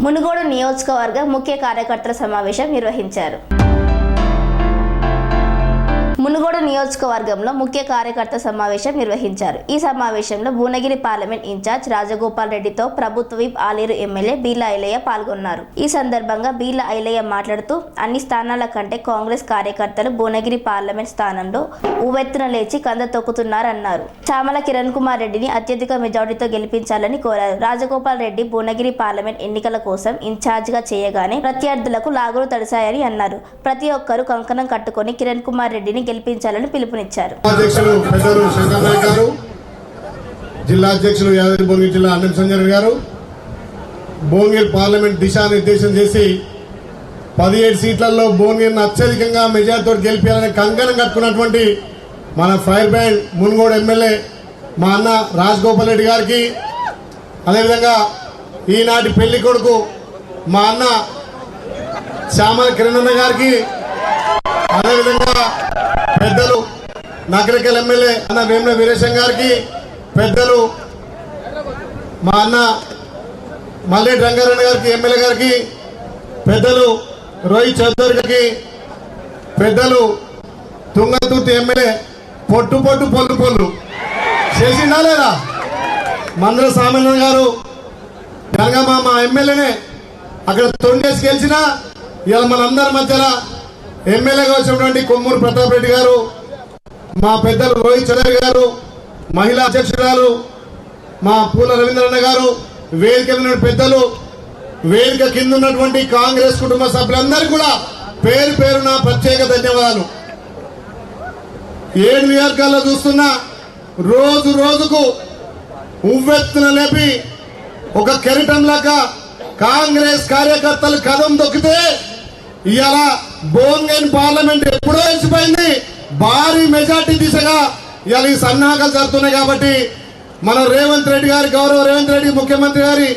మునుగోడు నియోజకవర్గ ముఖ్య కార్యకర్తల సమావేశం నిర్వహించారు. మునుగోడు నియోజకవర్గంలో ముఖ్య కార్యకర్త సమావేశం నిర్వహించారు. ఈ సమావేశంలో భువనగిరి పార్లమెంట్ ఇన్ఛార్జ్ రాజగోపాల్ రెడ్డితో ప్రభుత్వ విప్ ఆలేరు ఎమ్మెల్యే బీర్ల ఐలయ్య పాల్గొన్నారు. ఈ సందర్భంగా బీర్ల ఐలయ్య మాట్లాడుతూ అన్ని స్థానాల కంటే కాంగ్రెస్ కార్యకర్తలు భువనగిరి పార్లమెంట్ స్థానంలో ఉవ్వెత్తున లేచి కంద తొక్కుతున్నారన్నారు. చామల కిరణ్ కుమార్ రెడ్డిని అత్యధిక మెజారిటీతో గెలిపించాలని కోరారు. రాజగోపాల్ రెడ్డి భువనగిరి పార్లమెంట్ ఎన్నికల కోసం ఇన్ఛార్జ్ గా చేయగానే ప్రత్యర్థులకు లాగులు తడిశాయని అన్నారు. ప్రతి ఒక్కరూ కంకణం కట్టుకొని కిరణ్ కుమార్ రెడ్డిని గెలిపించాలని పిలుపునిచ్చారు. జిల్లా అధ్యక్షులు యాదగిరి భువనగిరి జిల్లా అన్నం సంజయ్ గారు భువనగిరి పార్లమెంట్ దిశానిర్దేశం చేసి 17 సీట్లలో భువనగిరిని అత్యధికంగా మెజార్టీతో గెలిపించాలని కంకణం కట్టుకున్నటువంటి మన ఫైర్ బ్రాండ్ మునుగోడు ఎమ్మెల్యే మా అన్న రాజగోపాల్ రెడ్డి గారికి, అదేవిధంగా ఈనాటి పెళ్లి కొడుకు మా అన్న చామల కిరణ్ గారికి, అదేవిధంగా పెద్దలు నగరికల్ ఎమ్మెల్యే అన్న వేముల వీరేశం గారికి, పెద్దలు మా అన్న మల్లెడ్డి రంగారెడ్డి గారికి ఎమ్మెల్యే గారికి, పెద్దలు రోహిత్ చౌదరి గారికి, పెద్దలు తుంగతుర్తి ఎమ్మెల్యే పొట్టు పొల్లు చేసిందా లేదా మందర సామాన్య గారు గంగమ్మ మా ఎమ్మెల్యేనే అక్కడ తొండేసి గెలిచినా ఇలా మనందరి మధ్యలో ఎమ్మెల్యేగా వచ్చినటువంటి కొమ్మూరు ప్రతాప్ రెడ్డి గారు, మా పెద్దలు రోహిత్ చౌదరి గారు, మహిళా అధ్యక్షురాలు మా పూల రవీంద్రన్న గారు, వేదిక పెద్దలు, వేదిక కింద ఉన్నటువంటి కాంగ్రెస్ కుటుంబ సభ్యులందరికీ కూడా పేరు పేరున ప్రత్యేక ధన్యవాదాలు. 7 నియోజకాల్లో చూస్తున్నా రోజు రోజుకు ఉవ్వెత్తున లేపి ఒక కెరటంలాగా కాంగ్రెస్ కార్యకర్తలు కదం దొక్కితే ఇవాళ భువనగిరి పార్లమెంట్ ఎప్పుడో వెలిసిపోయింది. భారీ మెజార్టీ దిశగా ఇవాళ ఈ సన్నాహాలు జరుగుతున్నాయి. కాబట్టి మన రేవంత్ రెడ్డి గారి, గౌరవ రేవంత్ రెడ్డి ముఖ్యమంత్రి గారి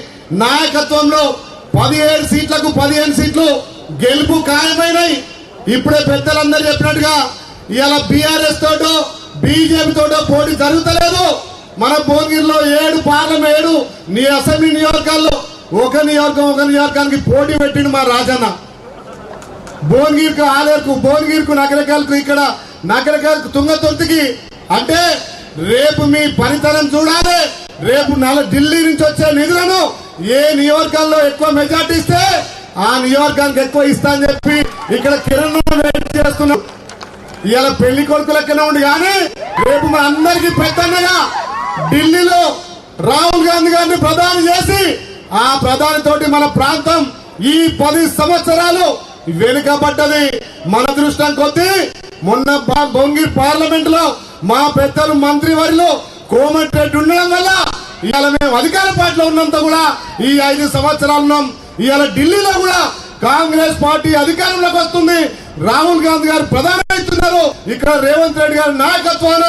నాయకత్వంలో 17 సీట్లకు 15 సీట్లు గెలుపు ఖాయమైనాయి. ఇప్పుడే పెద్దలందరూ చెప్పినట్టుగా ఇవాళ బీఆర్ఎస్ తోటో బీజేపీ తోటో పోటీ జరుగుతలేదు. మన భువనగిరిలో 7 అసెంబ్లీ నియోజకాల్లో ఒక నియోజకానికి పోటీ పెట్టిండు మా రాజన్న. భువనగిరికి ఆలేరుకు, భువనగిరికి నగరకాలకు, ఇక్కడ నగరకాలకు తుంగతుర్తికి. అంటే రేపు మీ పనితనం చూడాలి. రేపు ఢిల్లీ నుంచి వచ్చే నిధులను ఏ నియోజకాల్లో ఎక్కువ మెజార్టీ ఇస్తే ఆ నియోజకానికి ఎక్కువ ఇస్తా అని చెప్పి ఇక్కడ కిరణ్ వెయిట్ చేస్తున్నాం. ఇవాళ పెళ్లి కొడుకు లెక్కనే ఉండి కానీ రేపు మన అందరికీ పెద్దన్నగా ఢిల్లీలో రాహుల్ గాంధీ గారిని ప్రధాని చేసి ఆ ప్రధాని తోటి మన ప్రాంతం ఈ 10 సంవత్సరాలు వెనుకబడ్డది. మన దృష్టం కొద్దీ మొన్న భువనగిరి పార్లమెంట్ లో మా పెద్దలు మంత్రి వారిలో కోమటిరెడ్డి ఉండడం వల్ల ఇవాళ మేము అధికార పార్టీలో ఉన్నంత కూడా ఈ 5 సంవత్సరాలు ఉన్నాం. ఇవాళ ఢిల్లీలో కూడా కాంగ్రెస్ పార్టీ అధికారంలోకి వస్తుంది. రాహుల్ గాంధీ గారు ప్రధాని అవుతున్నారు. ఇక్కడ రేవంత్ రెడ్డి గారి నాయకత్వాన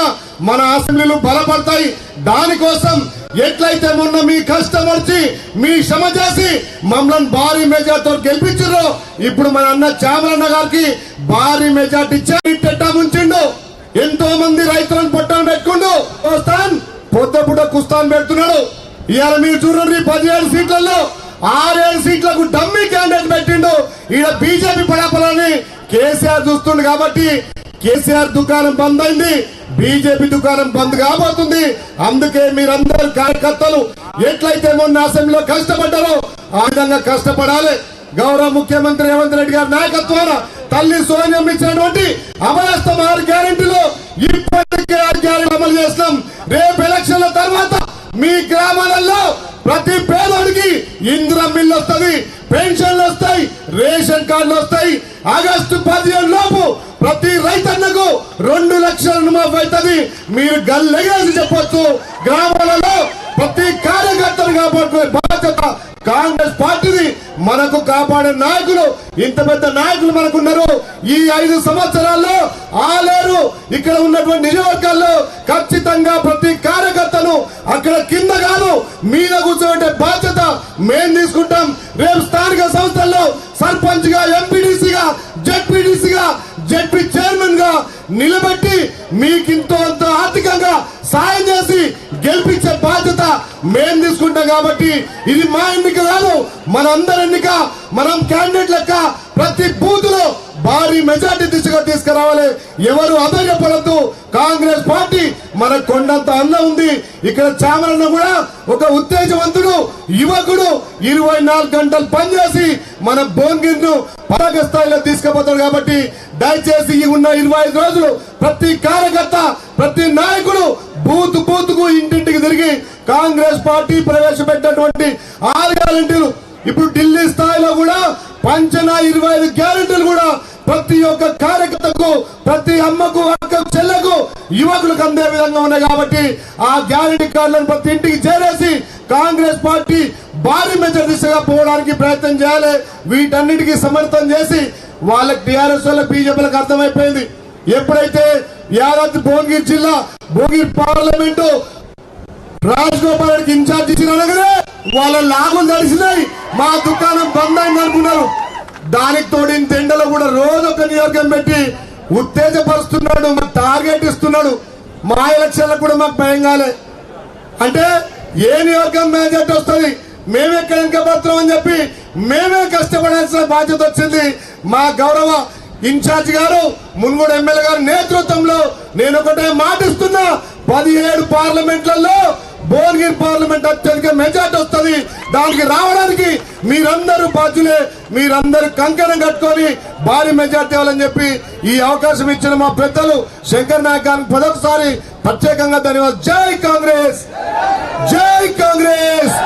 మన అసెంబ్లీలు బలపడతాయి. దానికోసం ఎట్లయితే మొన్న మీ కష్టం వచ్చి మీ శ్రమ చేసి మమ్మల్ని భారీ మెజార్టీతో గెలిపించారు, ఇప్పుడు మన అన్న చామలన్న గారికి భారీ మెజార్టీ ఇచ్చేటా ఉంచిండు. ఎంతో మంది రైతులను పొట్టను పెట్టుకుంటూ పొద్దుపుట కుస్తాన్ పెడుతున్నాడు. ఇవాళ మీరు చూడండి 17 సీట్లలో 6-7 సీట్లకు డమ్మీ క్యాండిడేట్ పెట్టిండు. ఈడ బీజేపీ పడాపలని కేసీఆర్ చూస్తుండు. కాబట్టి కేసీఆర్ దుకాణం బంద్ అయింది, బీజేపీ దుకాణం బంద్ కాబోతుంది. అందుకే మీరందరూ కార్యకర్తలు ఎట్లయితే మొన్న అసెంబ్లీలో కష్టపడ్డారో ఆ విధంగా కష్టపడాలి. గౌరవ ముఖ్యమంత్రి రేవంత్ రెడ్డి గారి నాయకత్వాన తల్లి సోనియా ఇచ్చినటువంటి అమరస్తం 6 గ్యారెంటీలు ఇప్పటికే 6 గ్యారెంటీలు అమలు చేస్తాం. రేపు ఎలక్షన్ల తర్వాత మీ గ్రామాలలో ప్రతి పేదోడికి ఇందిరా మిల్లు వస్తుంది, పెన్షన్లు వస్తాయి, రేషన్ కార్డులు వస్తాయి. ఆగస్టు 15 లోపు ప్రతి రైతన్నకు 2 లక్షల రుణమాఫీ అవుతుంది. మీరు గల్లెగేసి చెప్పొచ్చు. గ్రామాలలో ప్రతి కార్యకర్తను కాపాడుకునే బాధ్యత కాంగ్రెస్ పార్టీని. మనకు కాపాడే నాయకులు, ఇంత పెద్ద నాయకులు మనకున్నారు. ఈ 5 సంవత్సరాల్లో ఆలేరు ఇక్కడ ఉన్నటువంటి నియోజకవర్గాల్లో ఖచ్చితంగా ప్రతి కార్యకర్తను అక్కడ కింద కాదు మీద కూర్చోబెట్టే బాధ్యత మేము తీసుకుంటాం. రేపు స్థానిక సంస్థల్లో సర్పంచ్ గా, ఎంపీడీసీగా, జెడ్పీడీసీగా, జెడ్పీ చైర్మన్ గా నిలబెట్టి మీకింతో అంత ఆర్థికంగా సాయం చేసి గెలిపించే బాధ్యత మేము తీసుకుంటాం. ఉన్నా కాబట్టి ఇది మా ఎన్నిక కాదు, మనందరి ఎన్నిక. మనం క్యాండిడేట్ లెక్క ప్రతి బూత్ లో భారీ మెజార్టీ దిశగా తీసుకురావాలి. ఎవరు అధైర్యపడద్దు. కాంగ్రెస్ పార్టీ మన కొండంత అన్నం ఉంది. ఇక్కడ చామరన్న కూడా ఒక ఉత్తేజవంతుడు యువకుడు, 24 గంటలు పనిచేసి మన భువనగిరిను పతాక స్థాయిలో తీసుకుపోతాడు. కాబట్టి దయచేసి ఈ ఉన్న 25 రోజులు ప్రతి కార్యకర్త, ప్రతి నాయకుడు బూత్ బూత్ కు ఇంటింటికి తిరిగి కాంగ్రెస్ పార్టీ ప్రవేశపెట్టినటువంటి 6 గ్యారెంటీలు, ఇప్పుడు ఢిల్లీ స్థాయిలో కూడా పంచన 25 గ్యారెంటీలు కూడా ప్రతి ఒక్క కార్యకర్తకు, ప్రతి అమ్మకు, అక్కకు, చెల్లకు, యువకులకు అందే విధంగా ఉన్నాయి. కాబట్టి ఆ గ్యారెంటీ కార్డులను ప్రతి ఇంటికి చేరేసి కాంగ్రెస్ పార్టీ భారీ మెజారిటీ దిశగా పోవడానికి ప్రయత్నం చేయాలి. వీటన్నిటికీ సమర్థం చేసి వాళ్ళకి టీఆర్ఎస్ వాళ్ళ బీజేపీలకు అర్థమైపోయింది. ఎప్పుడైతే యాదాద్రి భువనగిరి జిల్లా భువనగిరి పార్లమెంటు రాజగోపాల్ రెడ్డికి ఇన్ఛార్జ్ ఇచ్చినగానే వాళ్ళ లాభం తడిసినాయి. మా దుకాణం బంద్ అయింది అనుకున్నారు. దానికి తోడిన తెండలో కూడా రోజు ఒక నియోజకం పెట్టి ఉత్తేజపరుస్తున్నాడు, మాకు టార్గెట్ ఇస్తున్నాడు. మా ఎలక్షన్లకు కూడా మాకు భయం కాలే. అంటే ఏ నియోజకం మేజార్టీ వస్తుంది, మేమే వెనకబడుతున్నాం అని చెప్పి మేమే కష్టపడాల్సిన బాధ్యత వచ్చింది. మా గౌరవ ఇన్ఛార్జ్ గారు, మున్గోడు ఎమ్మెల్యే గారి నేతృత్వంలో నేను ఒకటే మాటిస్తున్నా, 17 పార్లమెంట్లలో భువనగిరి పార్లమెంట్ అత్యధిక మెజార్టీ వస్తుంది. దానికి రావడానికి మీరందరూ బాధ్యులే. మీరందరూ కంకణం కట్టుకొని భారీ మెజార్టీ ఇవ్వాలని చెప్పి ఈ అవకాశం ఇచ్చిన మా పెద్దలు శంకర్ నాయక్ గారికి మరొకసారి ప్రత్యేకంగా ధన్యవాదాలు. జై కాంగ్రెస్, జై కాంగ్రెస్.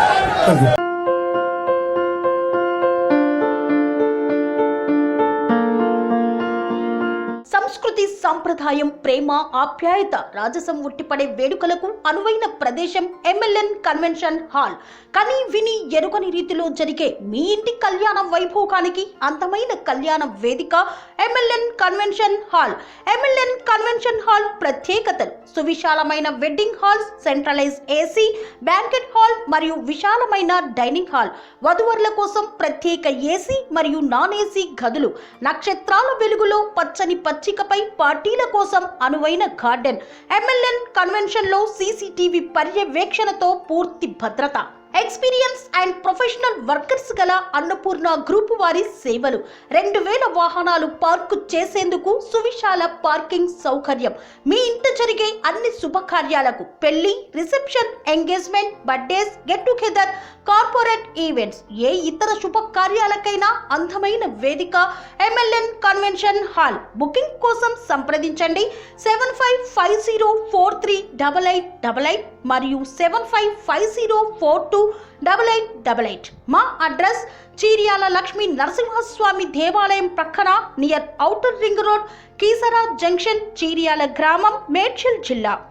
సంస్కృతి, సంప్రదాయం, ప్రేమ, ఆప్యాయత, రాజసం ఉట్టిపడే వేడుకలకు అనువైన ప్రదేశం ఎంఎల్ఎన్ కన్వెన్షన్ హాల్. కని విని ఎరుగని రీతిలో జరిగే మీ ఇంటి కళ్యాణ వైభోగానికి అందమైన కళ్యాణ వేదిక MLN convention hall. MLN convention hall ప్రత్యేకతలు: సువిశాలమైన wedding halls, centralise AC banquet hall మరియు విశాలమైన డైనింగ్ హాల్, వధువరుల కోసం ప్రత్యేక ఏసీ మరియు నాన్ ఏసీ గదులు, నక్షత్రాల వెలుగులో పచ్చని పచ్చికపై పార్టీల కోసం అనువైన గార్డెన్. ఎంఎల్ఎన్ కన్వెన్షన్ లో సీసీటీవీ పర్యవేక్షణతో పూర్తి భద్రత. ఎక్స్పీరియన్స్ అండ్ ప్రొఫెషనల్ వర్కర్స్ గల అన్నపూర్ణ గ్రూప్ వారి సేవలు. 2000 వాహనాలు పార్కు చేసేందుకు సువిశాల పార్కింగ్ సౌకర్యం. మీ ఇంట జరిగే అన్ని శుభకార్యాలకు, పెళ్లి, reception, engagement, birthdays, get together, corporate events, ఏ ఇతర శుభకార్యాలకైనా అందమైన వేదిక ఎంఎల్ఎన్ కన్వెన్షన్ హాల్. బుకింగ్ కోసం సంప్రదించండి 7550438888 మరియు 7550428888. మా అడ్రస్ చీర్యాల లక్ష్మీ నరసింహస్వామి దేవాలయం ప్రక్కన, near outer ring road, Keesara junction, Cheeryal గ్రామం, మేడ్చల్ జిల్లా.